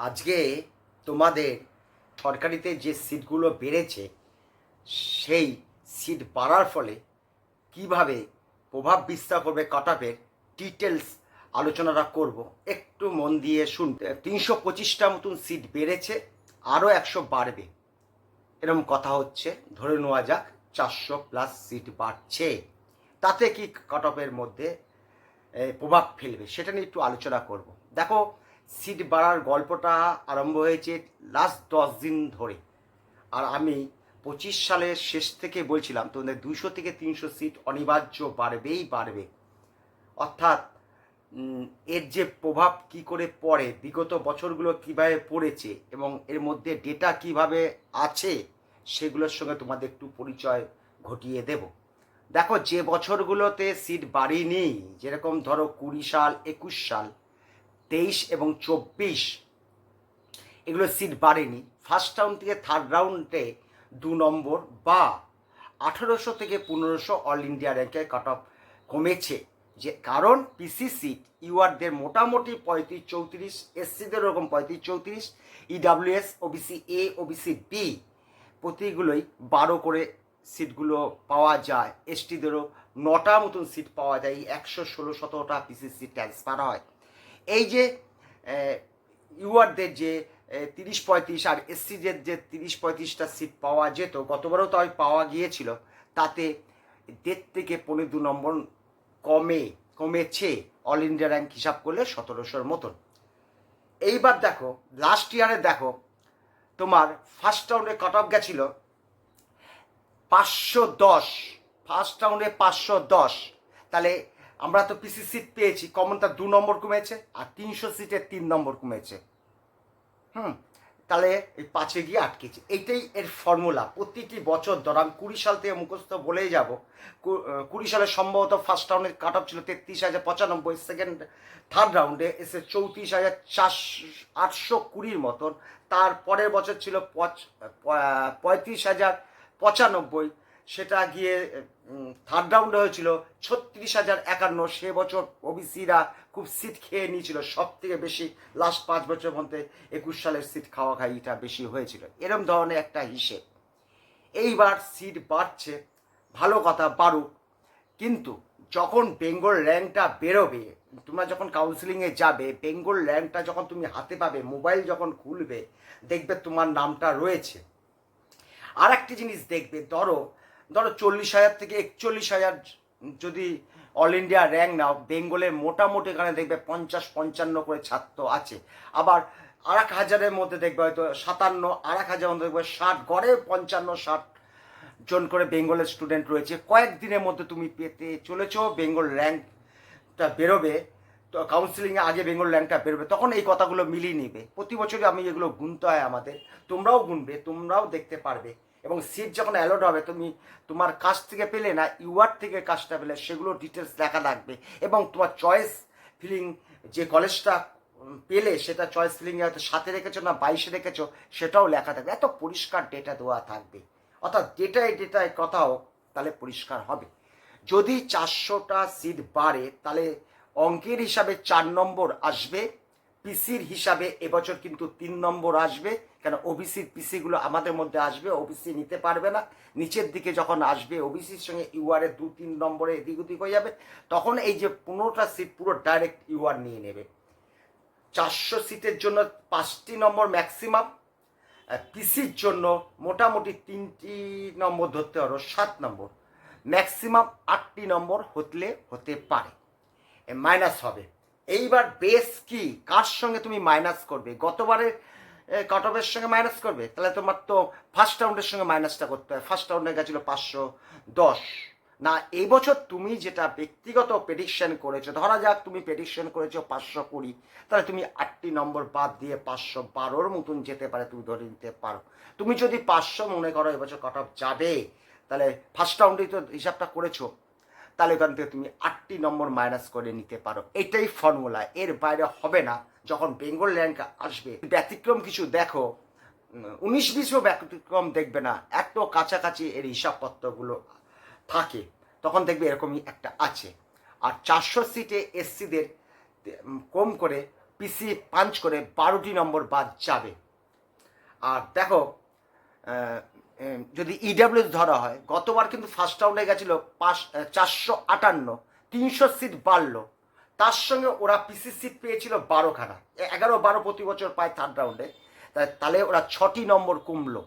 আজকে তোমাদের সরকারিতে যে সিটগুলো বেড়েছে সেই সিট বাড়ার ফলে কিভাবে প্রভাব বিস্তার করবে কাটঅফের ডিটেলস আলোচনাটা করব। একটু মন দিয়ে শুনতে। 325টা মতন সিট বেড়েছে, আরও 100 বাড়বে, এরকম কথা হচ্ছে। ধরে নেওয়া যাক 400+ সিট বাড়ছে। তাতে কি কাটঅফের মধ্যে প্রভাব ফেলবে সেটা নিয়ে একটু আলোচনা করব। দেখো, সিট বাড়ার গল্পটা আরম্ভ হয়েছে লাস্ট 10 দিন ধরে। আর আমি 25 সালের শেষ থেকে বলছিলাম তোমাদের 200 থেকে 300 সিট অনিবার্য বাড়বেই বাড়বে। অর্থাৎ এর যে প্রভাব কি করে পড়ে, বিগত বছরগুলো কিভাবে পড়েছে এবং এর মধ্যে ডেটা কিভাবে আছে সেগুলোর সঙ্গে তোমাদের একটু পরিচয় ঘটিয়ে দেব। দেখো, যে বছরগুলোতে সিট বাড়েনি, যেরকম ধরো 20 সাল, 21 সাল, 23 এবং 24, এগুলো সিট বাড়েনি। ফার্স্ট রাউন্ড থেকে থার্ড রাউন্ডে 2 নম্বর বা 1800 থেকে 1500 অল ইন্ডিয়া র্যাঙ্কে কাট অফ কমেছে। যে কারণ পিসি সিট ইউআরদের মোটামুটি 35-34, এসসিদের ওরকম 35-34, EWS, OBC A, OBC B প্রতিগুলোই 12 করে সিটগুলো পাওয়া যায়। এসটিদেরও 9টা মতন সিট পাওয়া যায়। 116-17টা পিসি সিট ট্রান্সফার হয়। এই যে ইউআরদের যে 30-35 আর এসসিদের যে 30-35টা সিট পাওয়া যেত, গতবারও তো পাওয়া গিয়েছিল, তাতে 1.5 থেকে 2.5 নম্বর কমেছে। অল ইন্ডিয়া র্যাঙ্ক হিসাব করলে 1700-র মতন। এইবার দেখো, লাস্ট ইয়ারে দেখো তোমার ফার্স্ট রাউন্ডে কাট অফ গেছিল 510, ফার্স্ট রাউন্ডে 510। তাহলে আমরা তো পিসি সিট পেয়েছি, কমন তার 2 নম্বর কমেছে, আর 300 সিটের 3 নম্বর কমেছে। তাহলে এই 5-এ গিয়ে আটকেছে। এইটাই এর ফর্মুলা। প্রতিটি বছর ধর, আমি 20 সাল থেকে মুখস্থ বলেই যাব। 20 সালে সম্ভবত ফার্স্ট রাউন্ডের কাট অফ ছিল 33,095, সেকেন্ড থার্ড রাউন্ডে এসে 34,820 মতন। তার পরের বছর ছিল 35,095, সেটা গিয়ে থার্ড রাউন্ডে হয়েছিল 36,051। সে বছর ওবিসিরা খুব সিট খেয়ে নিয়েছিল সব থেকে বেশি। লাস্ট 5 বছরের মধ্যে 21 সালের সিট খাওয়াখাইটা বেশি হয়েছিল, এরম ধরনের একটা হিসেব। এইবার সিট বাড়ছে, ভালো কথা, বাড়ুক। কিন্তু যখন বেঙ্গল র্যাঙ্কটা বেরোবে, তোমরা যখন কাউন্সিলিংয়ে যাবে, বেঙ্গল র্যাঙ্কটা যখন তুমি হাতে পাবে, মোবাইল যখন খুলবে, দেখবে তোমার নামটা রয়েছে। আর একটি জিনিস দেখবে, ধরো 40,000 থেকে 41,000 যদি অল ইন্ডিয়া র্যাঙ্ক নাও, বেঙ্গলের মোটামুটি এখানে দেখবে 50-55 করে ছাত্র আছে। আবার 1,000-এর মধ্যে দেখবে হয়তো 57, 1,000 মধ্যে দেখবে 60, গড়ে 55-60 জন করে বেঙ্গলের স্টুডেন্ট রয়েছে। কয়েকদিনের মধ্যে তুমি পেতে চলেছ, বেঙ্গল র্যাঙ্কটা বেরোবে। তো কাউন্সিলিংয়ে আগে বেঙ্গল র্যাঙ্কটা বেরোবে, তখন এই কথাগুলো মিলিয়ে নেবে। প্রতি বছরই আমি এগুলো গুনতে হয় আমাদের, তোমরাও গুনবে, তোমরাও দেখতে পারবে। এবং সিট যখন অ্যালট হবে, তুমি তোমার কাছ থেকে পেলে না, ইউআর থেকে কাজটা পেলে, সেগুলো ডিটেলস লেখা লাগবে। এবং তোমার চয়েস ফিলিং যে কলেজটা পেলে, সেটা চয়েস ফিলিংয়ে হয়তো 7-এ রেখেছো না 22-এ রেখেছো, সেটাও লেখা থাকবে। এত পরিষ্কার ডেটা দেওয়া থাকবে। অর্থাৎ ডেটায় কথা হোক, তাহলে পরিষ্কার হবে। যদি 400টা সিট বাড়ে, তাহলে অঙ্কের হিসাবে 4 নম্বর আসবে, পিসির হিসাবে এবছর কিন্তু 3 নম্বর আসবে। কেন, ওবিসির পিসিগুলো আমাদের মধ্যে আসবে, ওবিসি নিতে পারবে না। নিচের দিকে যখন আসবে, ওবিসির সঙ্গে ইউআর 2-3 নম্বরে এদিক ওদিক হয়ে যাবে, তখন এই যে 15টা সিট পুরো ডাইরেক্ট ইউআর নিয়ে নেবে। 400 সিটের জন্য 5টি নম্বর ম্যাক্সিমাম, পিসির জন্য মোটামুটি 3টি নম্বর ধরতে পারো, 7 নম্বর ম্যাক্সিমাম, 8টি নম্বর হতে পারে মাইনাস হবে। এইবার বেস কি, কার সঙ্গে তুমি মাইনাস করবে? গতবারের কাট অফের সঙ্গে মাইনাস করবে, তাহলে তোমার তো ফার্স্ট রাউন্ডের সঙ্গে মাইনাসটা করতে হয়। ফার্স্ট রাউন্ডে গেছিলো 510 না। এই বছর তুমি যেটা ব্যক্তিগত প্রেডিকশন করেছো, ধরা যাক তুমি প্রেডিকশন করেছো 520, তাহলে তুমি 8টি নম্বর বাদ দিয়ে 512-র মতন যেতে পারে, তুমি ধরে নিতে পারো। তুমি যদি 500 মনে করো এবছর কাট অফ যাবে, তাহলে ফার্স্ট রাউন্ডেই তো হিসাবটা করেছো, তাহলে এখান থেকে তুমি 8টি নম্বর মাইনাস করে নিতে পারো। এটাই ফর্মুলা, এর বাইরে হবে না। যখন বেঙ্গল র্যাঙ্ক আসবে, ব্যতিক্রম কিছু দেখো, 19-20ও ব্যতিক্রম দেখবে না, এত কাছাকাছি এর হিসাবপত্রগুলো থাকে, তখন দেখবে এরকমই একটা আছে। আর 400 সিটে এসসিদের কম করে পিসি পাঞ্চ করে 12টি নম্বর বাদ যাবে। আর দেখো যদি ইডাব্লিউএস ধরা হয়, গতবার কিন্তু ফার্স্ট রাউন্ডে গেছিলো 458, 300 সিট বাড়লো, তার সঙ্গে ওরা পিসি সিট পেয়েছিল 12খানা, 11-12 প্রতি বছর পায় থার্ড রাউন্ডে, তাহলে ওরা 6টি নম্বর কমলো,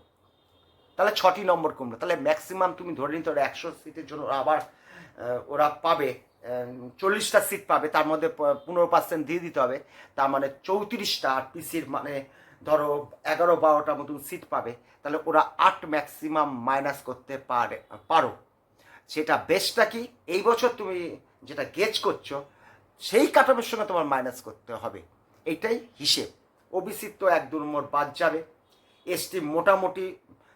তাহলে ম্যাক্সিমাম তুমি ধরে নিতে ওরা 100 সিটের জন্য আবার ওরা পাবে 40টা সিট পাবে, তার মধ্যে 15% দিয়ে দিতে হবে, তার মানে 34টা। আর পিসির মানে ধরো 11-12টা মতন সিট পাবে, তাহলে ওরা 8 ম্যাক্সিমাম মাইনাস করতে পারো। সেটা বেস্টটা কি, এই বছর তুমি যেটা গেজ করছো সেই কাটঅফের সঙ্গে তোমার মাইনাস করতে হবে, এইটাই হিসেব। ওবিসির তো 1-2 নম্বর বাদ যাবে। এসটি মোটামুটি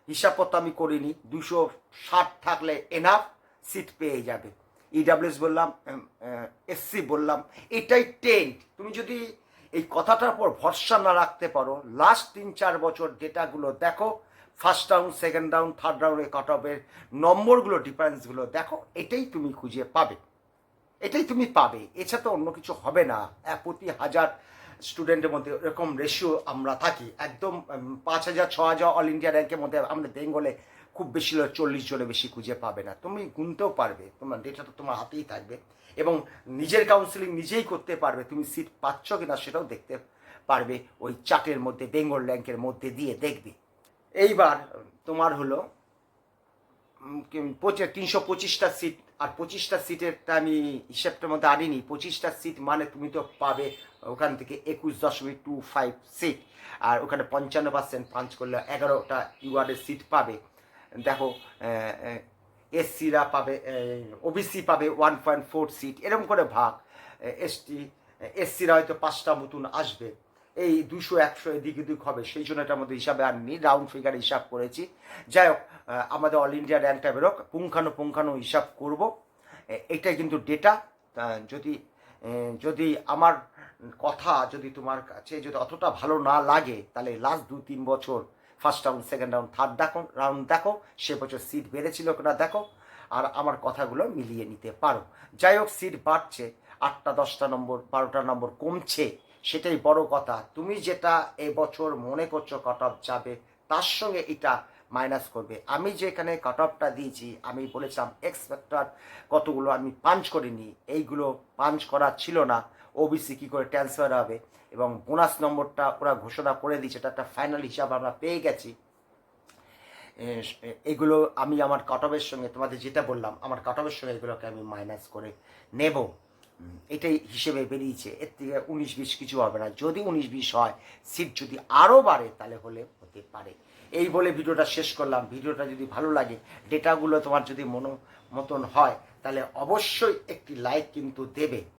হিসাবপত্র আমি করিনি, 260 থাকলে এনাফ সিট পেয়ে যাবে। ইডাব্লিউএস বললাম, এসসি বললাম, এটাই টেন্ট। তুমি যদি এই কথাটার পর ভরসা না রাখতে পারো, লাস্ট 3-4 বছর ডেটাগুলো দেখো, first round, second round, third রাউন্ডে কাট অফের নম্বরগুলো, ডিফারেন্সগুলো দেখো, এটাই তুমি খুঁজে পাবে, এছাড়া তো অন্য কিছু হবে না। প্রতি 1000 স্টুডেন্টের মধ্যে এরকম রেশিও আমরা থাকি, একদম 5000-6000 অল ইন্ডিয়া র্যাঙ্কের মধ্যে আমাদের বেঙ্গলে খুব বেশি 40 জনে বেশি খুঁজে পাবে না। তুমি গুনতেও পারবে, তোমার ডেটাটা তোমার হাতেই থাকবে, এবং নিজের কাউন্সিলিং নিজেই করতে পারবে, তুমি সিট পাচ্ছ কিনা সেটাও দেখতে পারবে ওই চার্টের মধ্যে, বেঙ্গল র্যাঙ্কের মধ্যে দিয়ে দেখবে। এইবার তোমার হলো 325টা সিট, আর 25টা সিটেরটা আমি হিসেবটার মধ্যে আনিনি। 25টা সিট মানে তুমি তো পাবে ওখান থেকে 21.25 সিট, আর ওখানে 55% পাঞ্চ করলে 11টা ইউআরের সিট পাবে। দেখো এসসিরা পাবে, ওবিসি পাবে 1.4 সিট, এরকম করে ভাগ। এসসিরা হয়তো 5টা মতন আসবে, এই 200-100 এদিক ওদিক হবে, সেই জন্য এটার মধ্যে হিসাবে আনিনি, রাউন্ড ফিগার হিসাব করেছি। যাই হোক, আমাদের অল ইন্ডিয়া র্যাঙ্কটা বেরোক, পুঙ্খানু হিসাব করব, এটাই কিন্তু ডেটা। যদি আমার কথা যদি তোমার কাছে যদি অতটা ভালো না লাগে, তাহলে লাস্ট 2-3 বছর first round, second round, third round দেখো, সে বছর সিট বেড়েছিল কিনা দেখো, আর আমার কথাগুলো মিলিয়ে নিতে পারো। যাই হোক, সিট বাড়ছে, 8টা 10টা নম্বর, 12টা নম্বর কমছে, সেটাই বড় কথা। তুমি যেটা এবছর মনে করছো কাট অফ যাবে, তার সঙ্গে এটা মাইনাস করবে। আমি যেখানে কাট অফটা দিয়েছি, আমি বলেছিলাম এক্স ফ্যাক্টর কতগুলো আমি পাঞ্চ করিনি, এইগুলো পাঞ্চ করা ছিল না, ওবিসি কী করে ট্রান্সফার হবে, এবং বোনাস নম্বরটা ওরা ঘোষণা করে দিয়েছে, এটা একটা ফাইনাল হিসাব আমরা পেয়ে গেছি। এগুলো আমি আমার কাট অফের সঙ্গে, তোমাদের যেটা বললাম, আমার কাট অফের সঙ্গে এগুলোকে আমি মাইনাস করে নেব, এটাই হিসেবে বেরিয়েছে। এর থেকে 19-20 কিছু হবে না। যদি 19-20 হয়, সিট যদি আরও বাড়ে, তাহলে হতে পারে। এই বলে ভিডিওটা শেষ করলাম। ভিডিওটা যদি ভালো লাগে, ডেটাগুলো তোমার যদি মতন হয়, তাহলে অবশ্যই একটি লাইক কিন্তু দেবে।